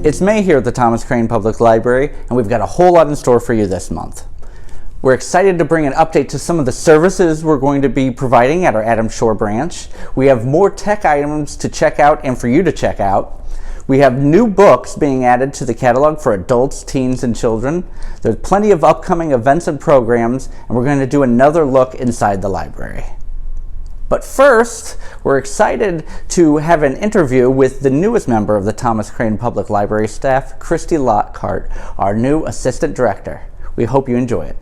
It's May here at the Thomas Crane Public Library, and we've got a whole lot in store for you this month. We're excited to bring an update to some of the services we're going to be providing at our Adams Shore branch. We have more tech items to check out and for you to check out. We have new books being added to the catalog for adults, teens, and children. There's plenty of upcoming events and programs, and we're going to do another look inside the library. But first, we're excited to have an interview with the newest member of the Thomas Crane Public Library staff, Christy Lockhart, our new Assistant Director. We hope you enjoy it.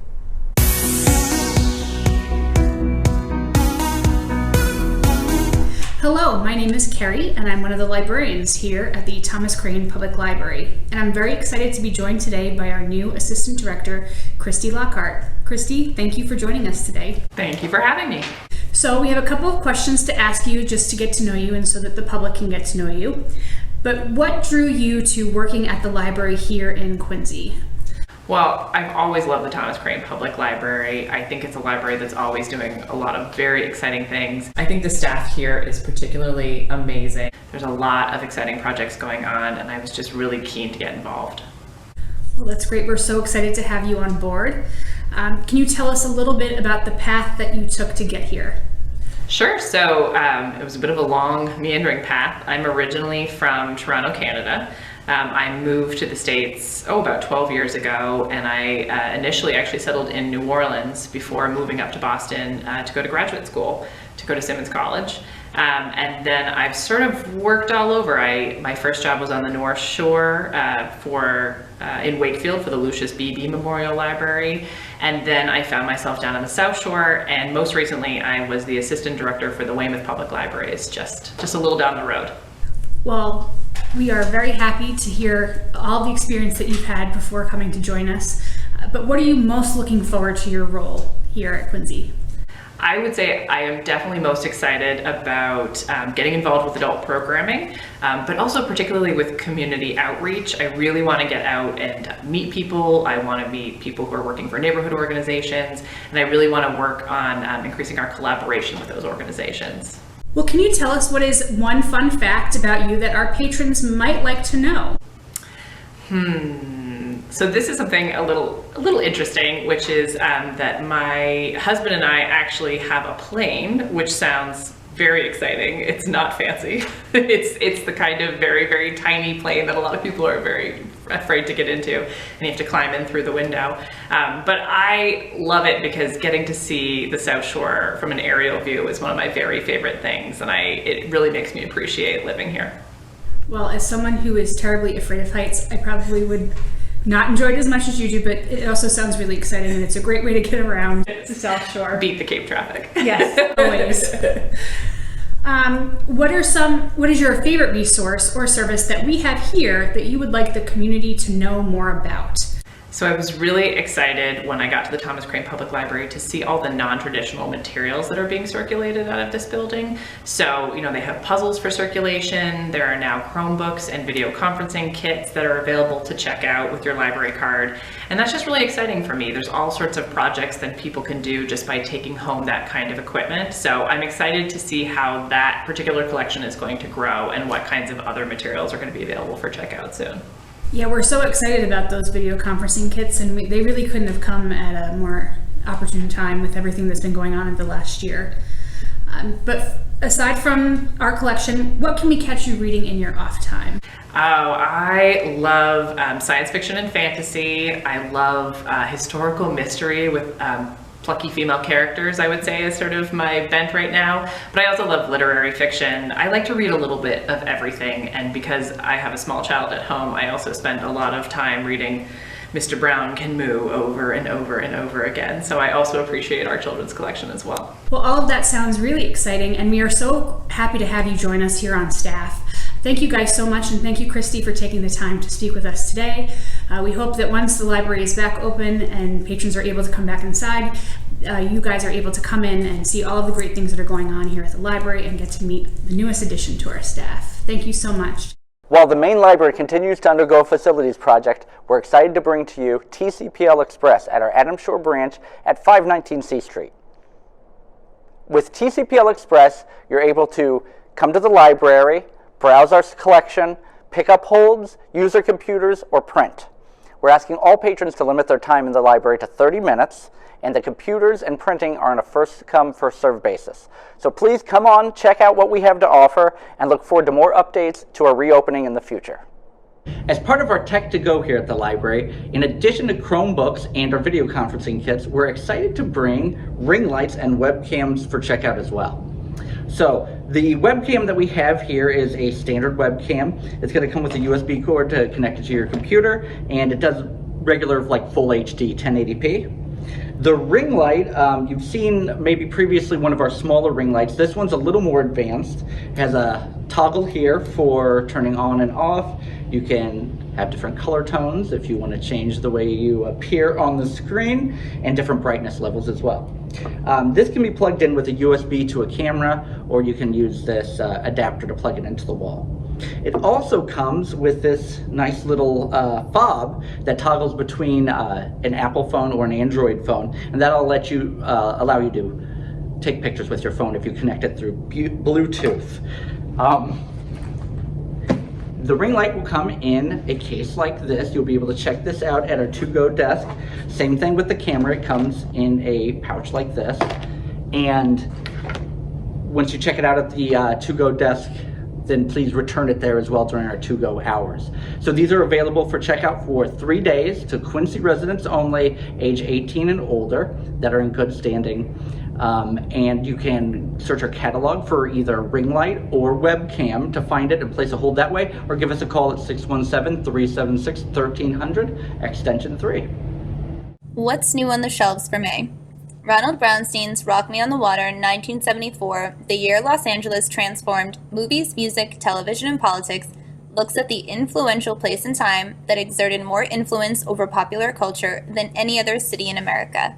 Hello, my name is Carrie, and I'm one of the librarians here at the Thomas Crane Public Library. And I'm very excited to be joined today by our new Assistant Director, Christy Lockhart. Christy, thank you for joining us today. Thank you for having me. So we have a couple of questions to ask you just to get to know you and so that the public can get to know you. But what drew you to working at the library here in Quincy? Well, I've always loved the Thomas Crane Public Library. I think it's a library that's always doing a lot of very exciting things. I think the staff here is particularly amazing. There's a lot of exciting projects going on, and I was just really keen to get involved. Well, that's great. We're so excited to have you on board. Can you tell us a little bit about the path that you took to get here? Sure. So it was a bit of a long, meandering path. I'm originally from Toronto, Canada. I moved to the States, about 12 years ago, and I initially actually settled in New Orleans before moving up to Boston to go to graduate school, to go to Simmons College. And then I've sort of worked all over. My first job was on the North Shore in Wakefield for the Lucius Beebe Memorial Library. And then I found myself down on the South Shore, and most recently I was the assistant director for the Weymouth Public Libraries, just a little down the road. Well, we are very happy to hear all the experience that you've had before coming to join us. But what are you most looking forward to your role here at Quincy? I would say I am definitely most excited about getting involved with adult programming, but also particularly with community outreach. I really want to get out and meet people. I want to meet people who are working for neighborhood organizations, and I really want to work on increasing our collaboration with those organizations. Well, can you tell us what is one fun fact about you that our patrons might like to know? So this is something a little interesting, which is that my husband and I actually have a plane, which sounds very exciting. It's not fancy. It's the kind of very, very tiny plane that a lot of people are very afraid to get into, and you have to climb in through the window. But I love it because getting to see the South Shore from an aerial view is one of my very favorite things, and it really makes me appreciate living here. Well, as someone who is terribly afraid of heights, I probably would not enjoy it as much as you do, but it also sounds really exciting, and it's a great way to get around the South Shore. Beat the Cape traffic. Yes, always. What is your favorite resource or service that we have here that you would like the community to know more about? So I was really excited when I got to the Thomas Crane Public Library to see all the non-traditional materials that are being circulated out of this building. So, they have puzzles for circulation. There are now Chromebooks and video conferencing kits that are available to check out with your library card. And that's just really exciting for me. There's all sorts of projects that people can do just by taking home that kind of equipment. So I'm excited to see how that particular collection is going to grow and what kinds of other materials are going to be available for checkout soon. Yeah, we're so excited about those video conferencing kits, and they really couldn't have come at a more opportune time with everything that's been going on in the last year. But aside from our collection, what can we catch you reading in your off time? Oh, I love science fiction and fantasy. I love historical mystery with plucky female characters, I would say, is sort of my bent right now. But I also love literary fiction. I like to read a little bit of everything, and because I have a small child at home, I also spend a lot of time reading Mr. Brown Can Moo over and over and over again. So I also appreciate our children's collection as well. Well, all of that sounds really exciting, and we are so happy to have you join us here on staff. Thank you guys so much, and thank you, Christy, for taking the time to speak with us today. We hope that once the library is back open and patrons are able to come back inside, you guys are able to come in and see all of the great things that are going on here at the library and get to meet the newest addition to our staff. Thank you so much. While the main library continues to undergo a facilities project, we're excited to bring to you TCPL Express at our Adams Shore branch at 519 C Street. With TCPL Express, you're able to come to the library, browse our collection, pickup holds, user computers, or print. We're asking all patrons to limit their time in the library to 30 minutes, and the computers and printing are on a first-come, first-served basis. So please come on, check out what we have to offer, and look forward to more updates to our reopening in the future. As part of our Tech to Go here at the library, in addition to Chromebooks and our video conferencing kits, we're excited to bring ring lights and webcams for checkout as well. So the webcam that we have here is a standard webcam. It's going to come with a USB cord to connect it to your computer, and it does regular full HD 1080p. The ring light, you've seen maybe previously one of our smaller ring lights. This one's a little more advanced. It has a toggle here for turning on and off. You can have different color tones if you want to change the way you appear on the screen, and different brightness levels as well. This can be plugged in with a USB to a camera, or you can use this adapter to plug it into the wall. It also comes with this nice little fob that toggles between an Apple phone or an Android phone, and that'll let you allow you to take pictures with your phone if you connect it through Bluetooth. The ring light will come in a case like this. You'll be able to check this out at our to-go desk. Same thing with the camera. It comes in a pouch like this, and once you check it out at the to-go desk, then please return it there as well during our to-go hours. So these are available for checkout for 3 days to Quincy residents only, age 18 and older, that are in good standing. And you can search our catalog for either ring light or webcam to find it and place a hold that way, or give us a call at 617-376-1300, extension 3. What's new on the shelves for May? Ronald Brownstein's Rock Me on the Water in 1974, the year Los Angeles transformed movies, music, television, and politics, looks at the influential place and time that exerted more influence over popular culture than any other city in America.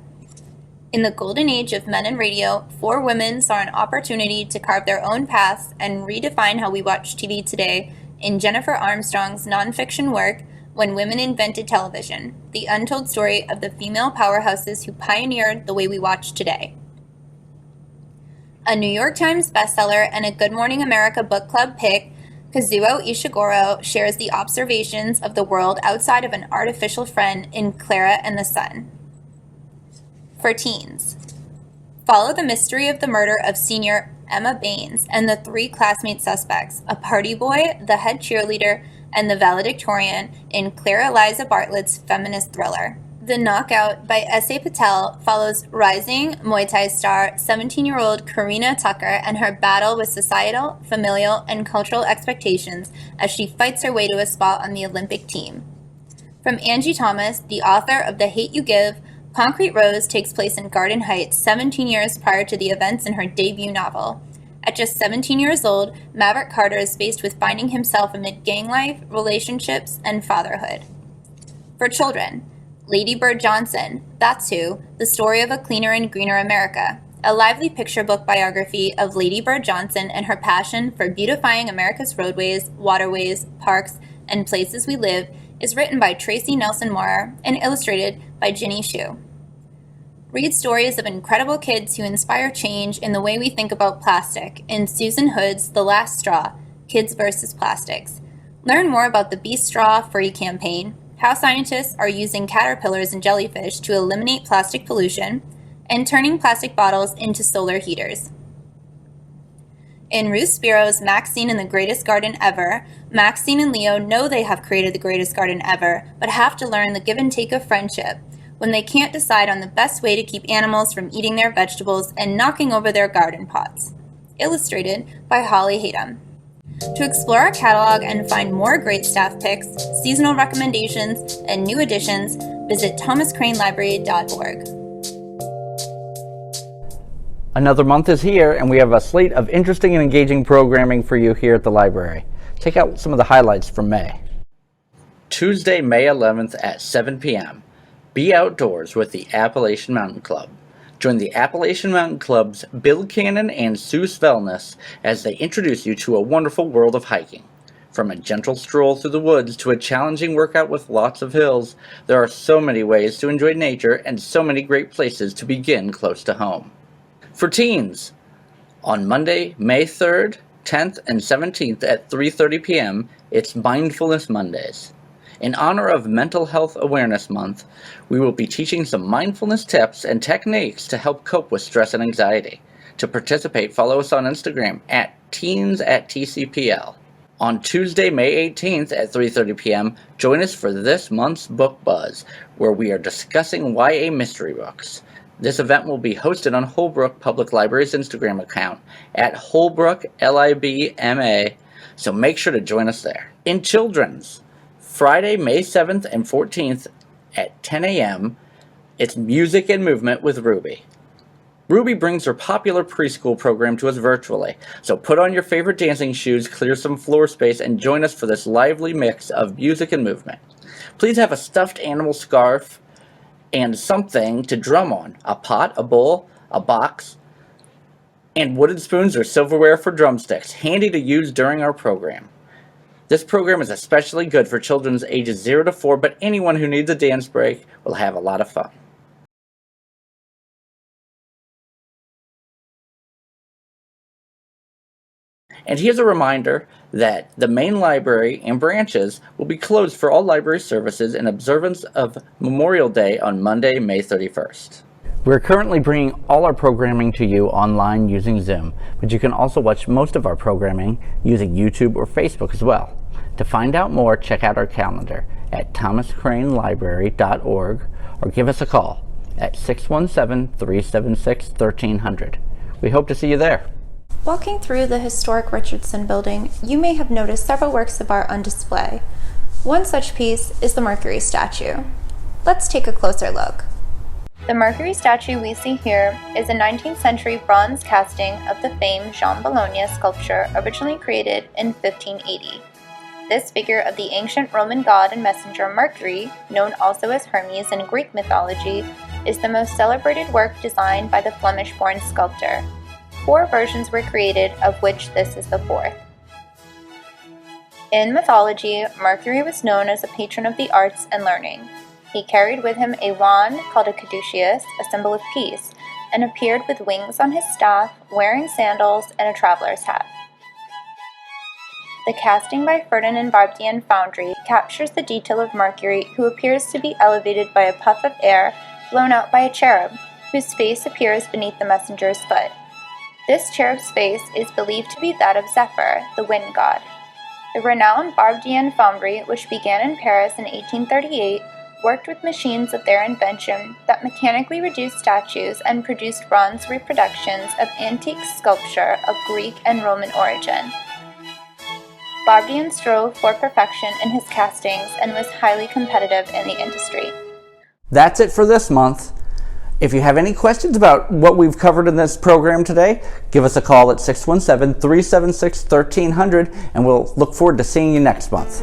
In the golden age of men and radio, 4 women saw an opportunity to carve their own paths and redefine how we watch TV today in Jennifer Armstrong's nonfiction work, When Women Invented Television, the untold story of the female powerhouses who pioneered the way we watch today. A New York Times bestseller and a Good Morning America book club pick, Kazuo Ishiguro shares the observations of the world outside of an artificial friend in Clara and the Sun. For teens, follow the mystery of the murder of senior Emma Baines and the 3 classmate suspects, a party boy, the head cheerleader, and the valedictorian, in Clara Eliza Bartlett's feminist thriller. The Knockout by S.A. Patel follows rising Muay Thai star 17-year-old Karina Tucker and her battle with societal, familial, and cultural expectations as she fights her way to a spot on the Olympic team. From Angie Thomas, the author of The Hate You Give, Concrete Rose takes place in Garden Heights 17 years prior to the events in her debut novel. At just 17 years old, Maverick Carter is faced with finding himself amid gang life, relationships, and fatherhood. For children, Lady Bird Johnson, That's Who, the story of a cleaner and greener America, a lively picture book biography of Lady Bird Johnson and her passion for beautifying America's roadways, waterways, parks, and places we live, is written by Tracy Nelson Moore and illustrated by Ginny Shu. Read stories of incredible kids who inspire change in the way we think about plastic in Susan Hood's The Last Straw, Kids vs. Plastics. Learn more about the Be Straw Free campaign, how scientists are using caterpillars and jellyfish to eliminate plastic pollution, and turning plastic bottles into solar heaters. In Ruth Spiro's Maxine and the Greatest Garden Ever, Maxine and Leo know they have created the greatest garden ever, but have to learn the give and take of friendship when they can't decide on the best way to keep animals from eating their vegetables and knocking over their garden pots. Illustrated by Holly Hatem. To explore our catalog and find more great staff picks, seasonal recommendations, and new additions, visit thomascranelibrary.org. Another month is here, and we have a slate of interesting and engaging programming for you here at the library. Check out some of the highlights from May. Tuesday, May 11th at 7 p.m. Be outdoors with the Appalachian Mountain Club. Join the Appalachian Mountain Club's Bill Cannon and Sue Svelness as they introduce you to a wonderful world of hiking. From a gentle stroll through the woods to a challenging workout with lots of hills, there are so many ways to enjoy nature and so many great places to begin close to home. For teens, on Monday, May 3rd 10th, and 17th at 3:30 p.m., it's Mindfulness Mondays. In honor of Mental Health Awareness Month, we will be teaching some mindfulness tips and techniques to help cope with stress and anxiety. To participate, follow us on Instagram at teens@TCPL. On Tuesday, May 18th at 3:30 p.m., join us for this month's Book Buzz, where we are discussing YA mystery books. This event will be hosted on Holbrook Public Library's Instagram account at HolbrookLIBMA, so make sure to join us there. In children's, Friday, May 7th and 14th at 10 a.m., it's Music and Movement with Ruby. Ruby brings her popular preschool program to us virtually, so put on your favorite dancing shoes, clear some floor space, and join us for this lively mix of music and movement. Please have a stuffed animal scarf and something to drum on, a pot, a bowl, a box, and wooden spoons or silverware for drumsticks, handy to use during our program. This program is especially good for children ages 0 to 4, but anyone who needs a dance break will have a lot of fun. And here's a reminder that the main library and branches will be closed for all library services in observance of Memorial Day on Monday, May 31st. We're currently bringing all our programming to you online using Zoom, but you can also watch most of our programming using YouTube or Facebook as well. To find out more, check out our calendar at thomascranelibrary.org or give us a call at 617-376-1300. We hope to see you there. Walking through the historic Richardson Building, you may have noticed several works of art on display. One such piece is the Mercury statue. Let's take a closer look. The Mercury statue we see here is a 19th century bronze casting of the famed Jean Bologna sculpture originally created in 1580. This figure of the ancient Roman god and messenger Mercury, known also as Hermes in Greek mythology, is the most celebrated work designed by the Flemish-born sculptor. 4 versions were created, of which this is the 4th. In mythology, Mercury was known as a patron of the arts and learning. He carried with him a wand called a caduceus, a symbol of peace, and appeared with wings on his staff, wearing sandals and a traveler's hat. The casting by Ferdinand Barbedienne Foundry captures the detail of Mercury, who appears to be elevated by a puff of air blown out by a cherub, whose face appears beneath the messenger's foot. This cherub's face is believed to be that of Zephyr, the wind god. The renowned Barbedienne Foundry, which began in Paris in 1838, worked with machines of their invention that mechanically reduced statues and produced bronze reproductions of antique sculpture of Greek and Roman origin. Barbedienne strove for perfection in his castings and was highly competitive in the industry. That's it for this month. If you have any questions about what we've covered in this program today, give us a call at 617-376-1300, and we'll look forward to seeing you next month.